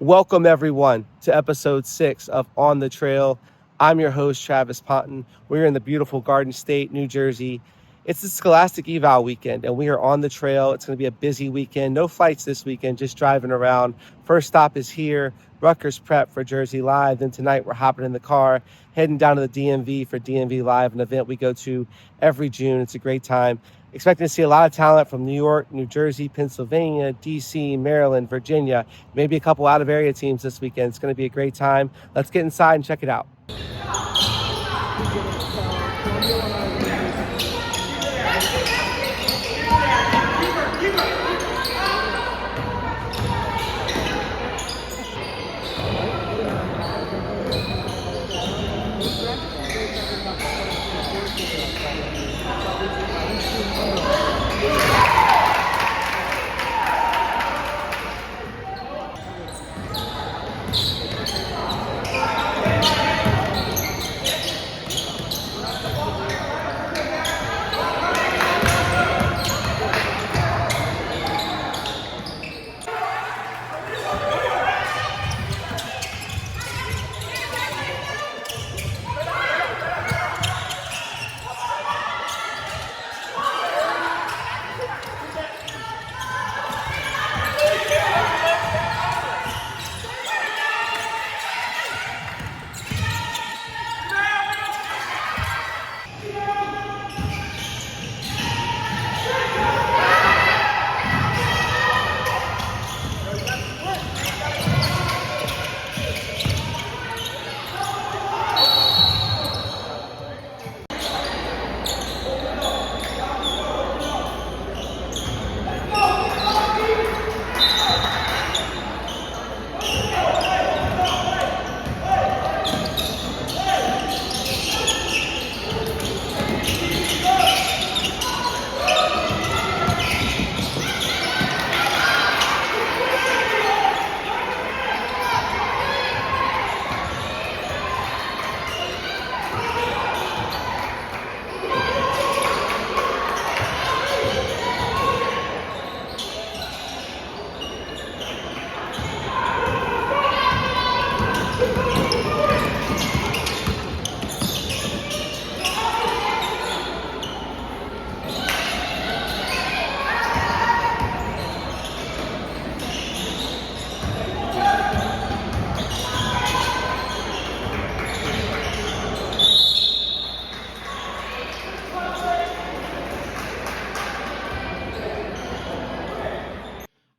Welcome, everyone, to episode 6 of On the Trail. I'm your host, Travis Ponton. We're in the beautiful Garden State, New Jersey. It's the Scholastic Eval weekend, and we are on the trail. It's going to be a busy weekend. No flights this weekend, just driving around. First stop is here, Rutgers Prep for Jersey Live. Then tonight, we're hopping in the car, heading down to the DMV for DMV Live, an event we go to every June. It's a great time. Expecting to see a lot of talent from New York, New Jersey, Pennsylvania, DC, Maryland, Virginia, maybe a couple out of area teams this weekend. It's going to be a great time. Let's get inside and check it out.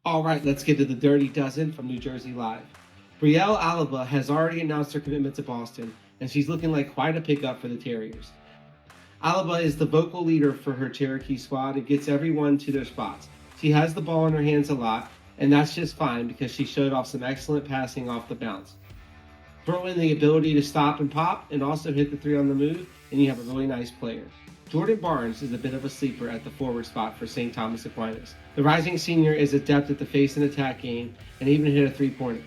All right, let's get to the Dirty Dozen from New Jersey Live. Brielle Alaba has already announced her commitment to Boston, and she's looking like quite a pickup for the Terriers. Alaba is the vocal leader for her Cherokee squad and gets everyone to their spots. She has the ball in her hands a lot, and that's just fine because she showed off some excellent passing off the bounce. Throw in the ability to stop and pop and also hit the three on the move, and you have a really nice player. Jordan Barnes is a bit of a sleeper at the forward spot for St. Thomas Aquinas. The rising senior is adept at the face and attack game and even hit a three-pointer.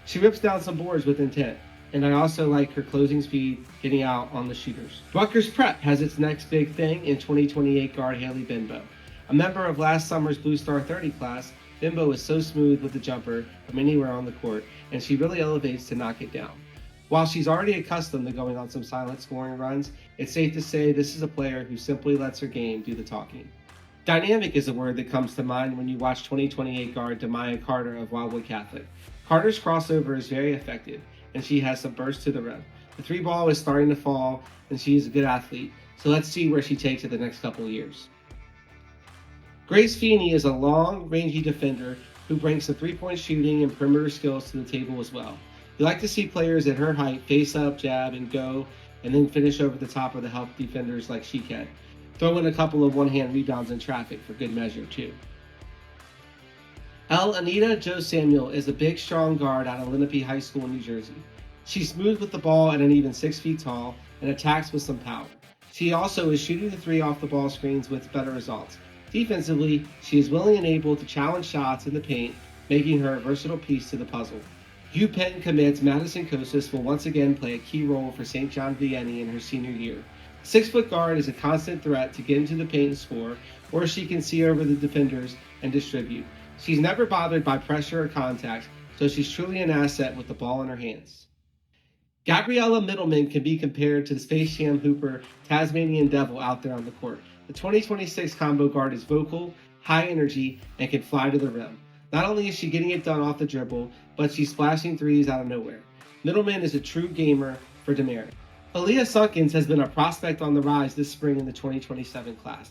She rips down some boards with intent, and I also like her closing speed getting out on the shooters. Rutgers Prep has its next big thing in 2028 guard Haley Bimbo. A member of last summer's Blue Star 30 class, Bimbo is so smooth with the jumper from anywhere on the court, and she really elevates to knock it down. While she's already accustomed to going on some silent scoring runs, it's safe to say this is a player who simply lets her game do the talking. Dynamic is a word that comes to mind when you watch 2028 guard Demaya Carter of Wildwood Catholic. Carter's crossover is very effective, and she has some burst to the rim. The three ball is starting to fall, and she is a good athlete, so let's see where she takes it the next couple of years. Grace Feeney is a long, rangy defender who brings the three-point shooting and perimeter skills to the table as well. You like to see players at her height face up, jab, and go, and then finish over the top of the help defenders like she can. Throw in a couple of one-hand rebounds in traffic for good measure, too. Anita Jo Samuel is a big, strong guard out of Lenape High School in New Jersey. She's smooth with the ball at an even 6 feet tall and attacks with some power. She also is shooting the three off the ball screens with better results. Defensively, she is willing and able to challenge shots in the paint, making her a versatile piece to the puzzle. UPenn commits Madison Kosas will once again play a key role for St. John Vianney in her senior year. 6-foot guard is a constant threat to get into the paint and score, or she can see over the defenders and distribute. She's never bothered by pressure or contact, so she's truly an asset with the ball in her hands. Gabriella Middleman can be compared to the Space Jam hooper Tasmanian Devil out there on the court. The 2026 combo guard is vocal, high energy, and can fly to the rim. Not only is she getting it done off the dribble, but she's splashing threes out of nowhere. Middleman is a true gamer for Damaris. Aaliyah Sunkins has been a prospect on the rise this spring in the 2027 class.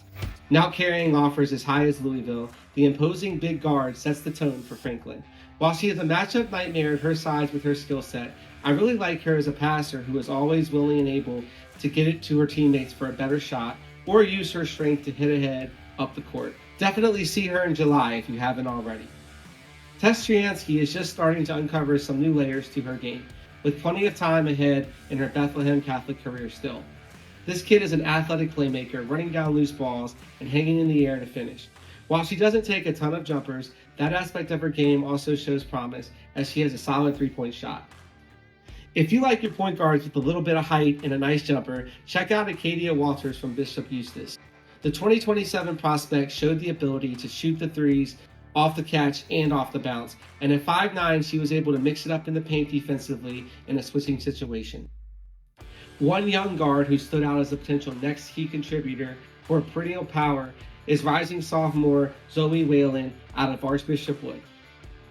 Now carrying offers as high as Louisville, the imposing big guard sets the tone for Franklin. While she is a matchup nightmare at her size with her skill set, I really like her as a passer who is always willing and able to get it to her teammates for a better shot or use her strength to hit ahead up the court. Definitely see her in July if you haven't already. Tess Triansky is just starting to uncover some new layers to her game, with plenty of time ahead in her Bethlehem Catholic career still. This kid is an athletic playmaker, running down loose balls and hanging in the air to finish. While she doesn't take a ton of jumpers, that aspect of her game also shows promise as she has a solid three-point shot. If you like your point guards with a little bit of height and a nice jumper, check out Acadia Walters from Bishop Eustace. The 2027 prospect showed the ability to shoot the threes off the catch and off the bounce, and at 5'9", she was able to mix it up in the paint defensively in a switching situation. One young guard who stood out as a potential next key contributor for perennial power is rising sophomore Zoe Whalen out of Archbishop Wood.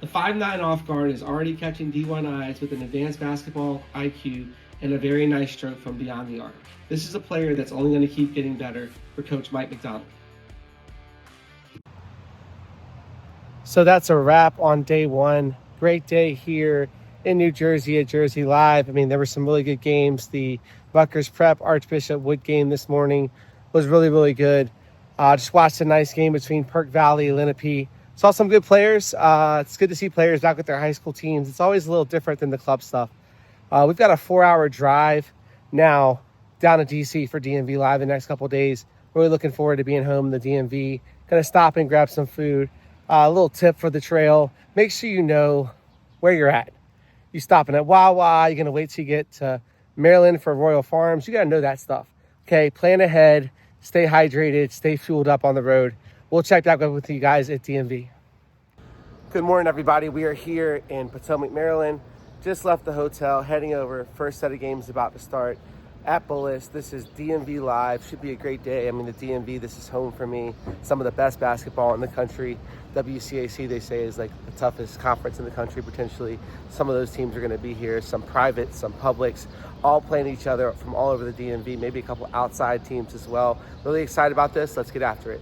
The 5'9" off guard is already catching D1 eyes with an advanced basketball IQ and a very nice stroke from beyond the arc. This is a player that's only going to keep getting better for Coach Mike McDonald. So that's a wrap on day one. Great day here in New Jersey at Jersey Live. I mean, there were some really good games. The Rutgers Prep Archbishop Wood game this morning was really, really good. Just watched a nice game between Perk Valley and Lenape. Saw some good players. It's good to see players back with their high school teams. It's always a little different than the club stuff. We've got a 4-hour drive now down to DC for DMV Live the next couple of days. Really looking forward to being home in the DMV. Gonna stop and grab some food. A little tip for the trail. Make sure you know where you're at. You stopping at Wawa. You're gonna wait till you get to Maryland for Royal Farms. You gotta know that stuff. Okay, plan ahead. Stay hydrated. Stay fueled up on the road. We'll check back up with you guys at DMV. Good morning, everybody. We are here in Potomac, Maryland. Just left the hotel, heading over. First set of games about to start at Bullis. This is DMV Live. Should be a great day. I mean, the DMV, this is home for me. Some of the best basketball in the country. WCAC, they say, is like the toughest conference in the country, potentially. Some of those teams are going to be here. Some privates, some publics, all playing each other from all over the DMV. Maybe a couple outside teams as well. Really excited about this. Let's get after it.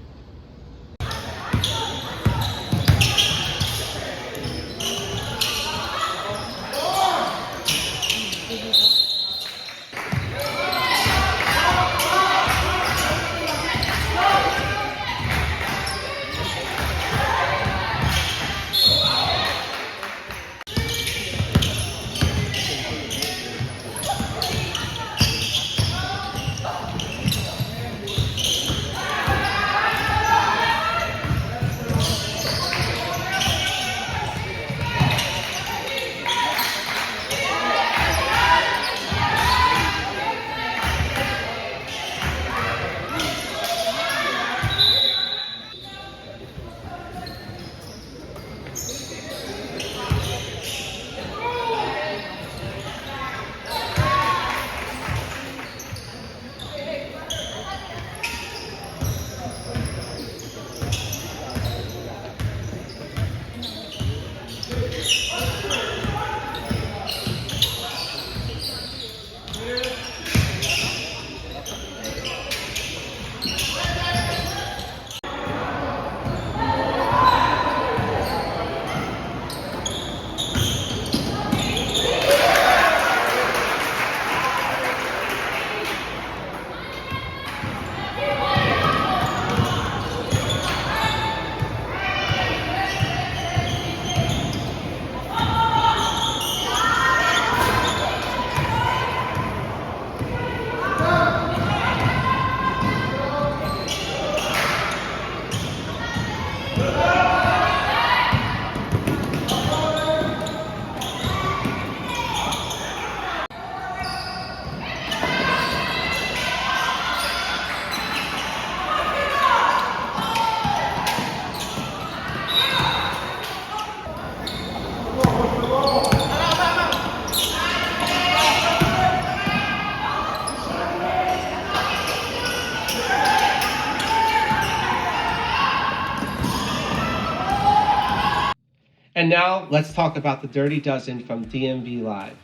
Now, let's talk about the Dirty Dozen from DMV Live.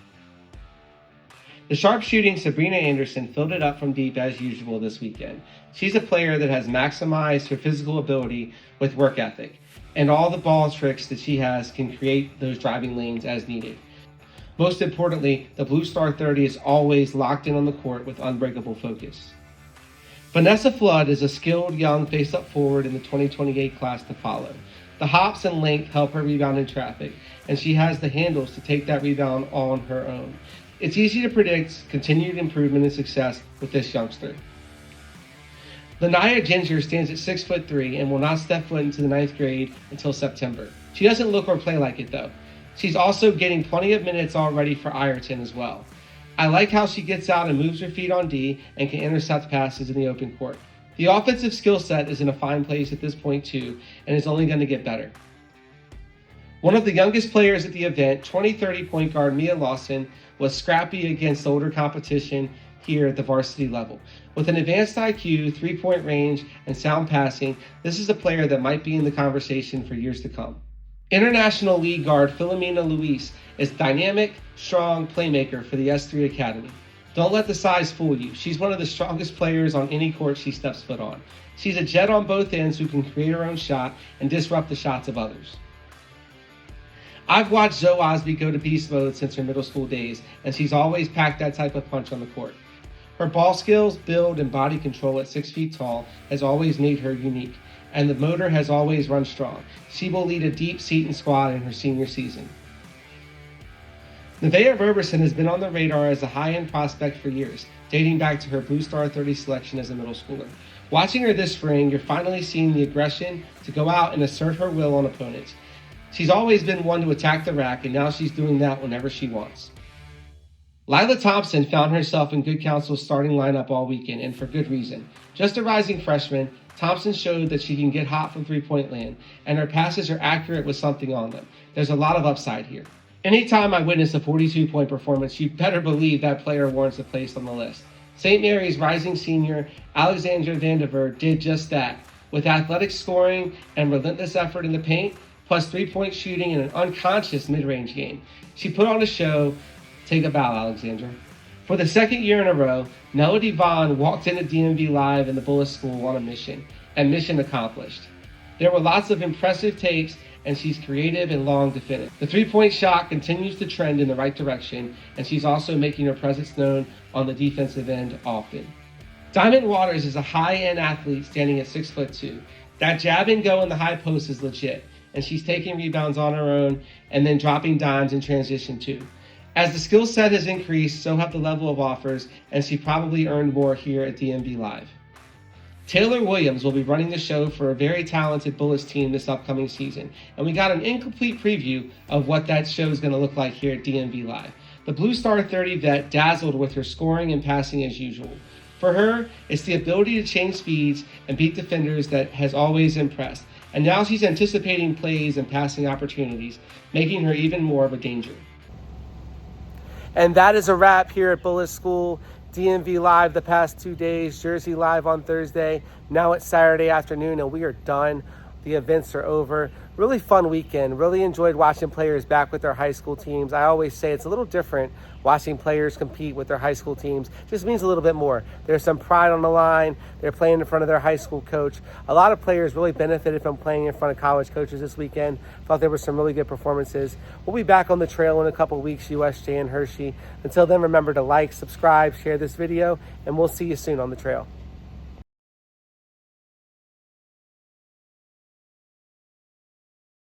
The sharpshooting Sabrina Anderson filled it up from deep as usual this weekend. She's a player that has maximized her physical ability with work ethic, and all the ball tricks that she has can create those driving lanes as needed. Most importantly, the Blue Star 30 is always locked in on the court with unbreakable focus. Vanessa Flood is a skilled young face-up forward in the 2028 class to follow. The hops and length help her rebound in traffic, and she has the handles to take that rebound on her own. It's easy to predict continued improvement and success with this youngster. Lanaya Ginger stands at 6'3" and will not step foot into the 9th grade until September. She doesn't look or play like it though. She's also getting plenty of minutes already for Ireton as well. I like how she gets out and moves her feet on D and can intercept passes in the open court. The offensive skill set is in a fine place at this point too, and is only going to get better. One of the youngest players at the event, 2030 point guard Mia Lawson, was scrappy against older competition here at the varsity level. With an advanced IQ, three-point range, and sound passing, this is a player that might be in the conversation for years to come. International League guard Philomena Luis is dynamic, strong playmaker for the S3 Academy. Don't let the size fool you. She's one of the strongest players on any court she steps foot on. She's a jet on both ends who can create her own shot and disrupt the shots of others. I've watched Zoe Osby go to beast mode since her middle school days, and she's always packed that type of punch on the court. Her ball skills, build, and body control at 6 feet tall has always made her unique, and the motor has always run strong. She will lead a deep Seton squad in her senior season. Nevaeh Roberson has been on the radar as a high-end prospect for years, dating back to her Blue Star 30 selection as a middle schooler. Watching her this spring, you're finally seeing the aggression to go out and assert her will on opponents. She's always been one to attack the rack, and now she's doing that whenever she wants. Lila Thompson found herself in Good Counsel's starting lineup all weekend, and for good reason. Just a rising freshman, Thompson showed that she can get hot from three-point land, and her passes are accurate with something on them. There's a lot of upside here. Anytime I witness a 42-point performance, you better believe that player warrants a place on the list. St. Mary's rising senior Alexandra Vandiver did just that. With athletic scoring and relentless effort in the paint, plus three-point shooting and an unconscious mid-range game. She put on a show. Take a bow, Alexandra. For the second year in a row, Melody Vaughn walked into DMV Live in the Bullis School on a mission, and mission accomplished. There were lots of impressive takes, and she's creative and long to finish. The three-point shot continues to trend in the right direction, and she's also making her presence known on the defensive end often. Diamond Waters is a high-end athlete standing at 6'2". That jab and go in the high post is legit, and she's taking rebounds on her own and then dropping dimes in transition too. As the skill set has increased, so have the level of offers, and she probably earned more here at DMV Live. Taylor Williams will be running the show for a very talented Bullis team this upcoming season, and we got an incomplete preview of what that show is going to look like here at DMV Live. The Blue Star 30 vet dazzled with her scoring and passing as usual. For her, it's the ability to change speeds and beat defenders that has always impressed, and now she's anticipating plays and passing opportunities, making her even more of a danger. And that is a wrap here at Bullis School. DMV Live the past 2 days, Jersey Live on Thursday. Now it's Saturday afternoon and we are done. The events are over. Really fun weekend. Really enjoyed watching players back with their high school teams. I always say it's a little different watching players compete with their high school teams. Just means a little bit more. There's some pride on the line. They're playing in front of their high school coach. A lot of players really benefited from playing in front of college coaches this weekend. Thought there were some really good performances. We'll be back on the trail in a couple weeks, USJ and Hershey. Until then, remember to like, subscribe, share this video, and we'll see you soon on the trail.